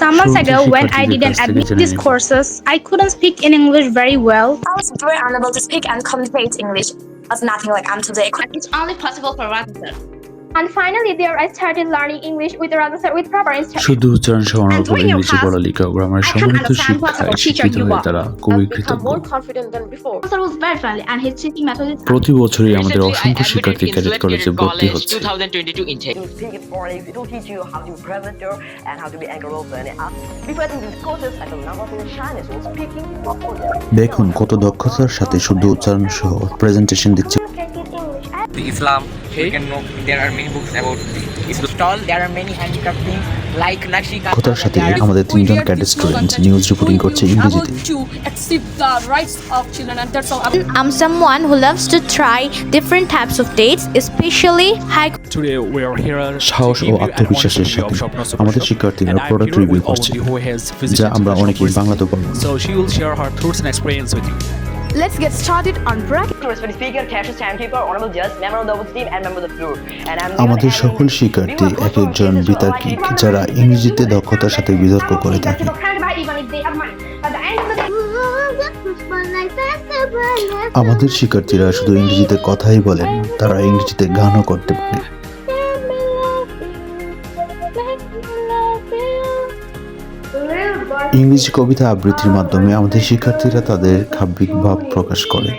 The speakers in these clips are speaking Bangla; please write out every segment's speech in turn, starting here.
some months ago, when I didn't admit these courses, I couldn't speak in English very well. I was very unable to speak and communicate English. As nothing like I'm today. It's only possible for Radha. And finally, there I started learning English with Radha sir with proper instruction. শুদ্ধ উচ্চারণ সহ অনর্গল ইংরেজি বলা লেখা ও গ্রামারের সমন্বিত শিক্ষায় শিক্ষিত হয়ে তারা খুবই কৃতজ্ঞ। Sir was very friendly and his teaching method is প্রতি বছরই আমাদের অসংখ্য শিক্ষার্থী ক্যাডেট কলেজে ভর্তি হচ্ছে। 2022 intake. To speak it for it will teach you how to present your and how to be anchor open. Before attending these courses, I don't know what in Chinese or speaking or audio. দেখুন কত দক্ষতার সাথে শুদ্ধ উচ্চারণ সহ প্রেজেন্টেশন দিচ্ছে। The Islam, you can know there are many books about Islam. Stall, there are many handicraft things like Nakshika. দক্ষতার সাথে আমাদের তিনজন ক্যাডেট স্টুডেন্ট নিউজ রিপোর্টিং করছে ইংরেজিতে। To accept the rights of children, and that's all. I'm someone who loves to try different types of dates, especially high. Today we are here সাহস ও আত্মবিশ্বাসের সাথে আমাদের শিক্ষার্থীরা প্রোডাক্ট রিভিউ করছে, যা আমরা অনেকেই বাংলাতে বলবো। So she will share her thoughts and experience with you. Let's get started on bracket. Respected speaker, cashier, timekeeper, honorable judge, member of the opposite team, and member of the floor. And I'm আমাদের সকল শিক্ষার্থী এক একজন বিতার্কিক, যারা ইংরেজিতে দক্ষতার সাথে বিতর্ক করে থাকে। আমাদের শিক্ষার্থীরা শুধু ইংরেজিতে কথাই বলেন, তারা ইংরেজিতে গানও করতে পারে। ইংরেজি কবিতা আবৃত্তির মাধ্যমে আমাদের শিক্ষার্থীরা তাদের কাব্যিক ভাব প্রকাশ করে।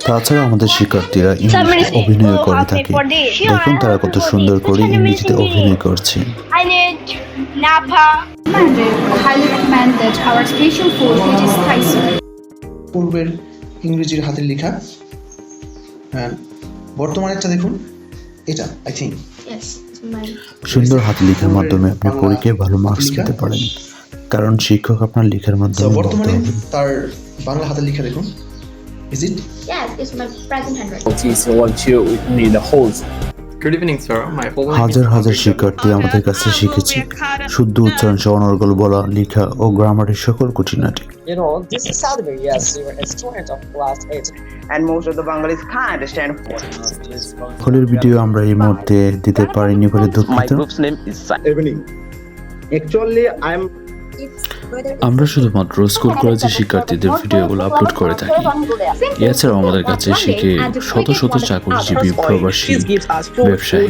তাছাড়া আমাদের শিক্ষার্থীরা ইংরেজিতে অভিনয় করে থাকে। দেখুন তারা কত সুন্দর করে ইংরেজিতে অভিনয় করছে। পূর্বের ইংরেজির হাতের লেখা, বর্তমানেরটা দেখুন, এটা আই থিঙ্ক সুন্দর হাতে লেখার মাধ্যমে আপনি পরীক্ষায় ভালো মার্কস পেতে পারেন, কারণ শিক্ষক আপনার লেখার মাধ্যমে বর্তমানে তার বাংলা হাতের লেখা দেখুন। Is it? Yes, it's my present handwriting. Good evening, sir. My following হাজার হাজার শিক্ষার্থী আমাদের কাছে শিখেছে শুদ্ধ উচ্চারণ সহ অনর্গল বলা, লেখা ও গ্রামারের সকল খুঁটিনাটি। You know, this is Sadhbir. Yes, we were a student of class 8. and most of the Bengalis can't understand. সকলের ভিডিও আমরা এই মুহূর্তে দিতে পারিনি বলে দুঃখিত। name is evening. Actually, I'm আমরা শুধুমাত্র স্কুল কলেজের শিক্ষার্থীদের ভিডিওগুলো আপলোড করে থাকি। এছাড়াও আমাদের কাছে শিখে শত শত চাকরিজীবী, প্রবাসী, ব্যবসায়ী,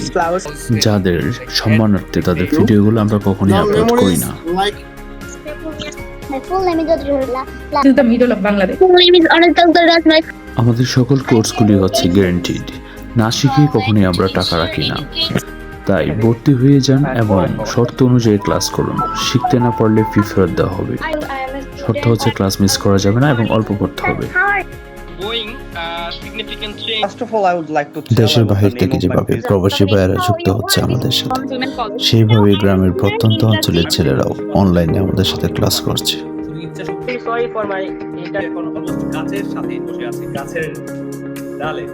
যাদের সম্মানার্থে তাদের ভিডিওগুলো আমরা কখনোই আপলোড করি না। আমাদের সকল কোর্সগুলি হচ্ছে গ্যারান্টিড, না শিখে কখনোই আমরা টাকা রাখি না। তাই ভর্তি হয়ে যান এবং শর্ত অনুযায়ী ক্লাস করুন। শিখতে না পারলে ফি ফেরত দেওয়া হবে। শর্ত হচ্ছে ক্লাস মিস করা যাবে না এবং অল্প পড়তে হবে। দেশের বাহির থেকে যেভাবে প্রবাসী ভাইয়েরা যুক্ত হচ্ছে আমাদের সাথে, সেইভাবে গ্রামের প্রত্যন্ত অঞ্চলের ছেলেরাও অনলাইনে আমাদের সাথে ক্লাস করছে। Sorry for my গাছের সাথে বসে আছে, গাছের ডালে।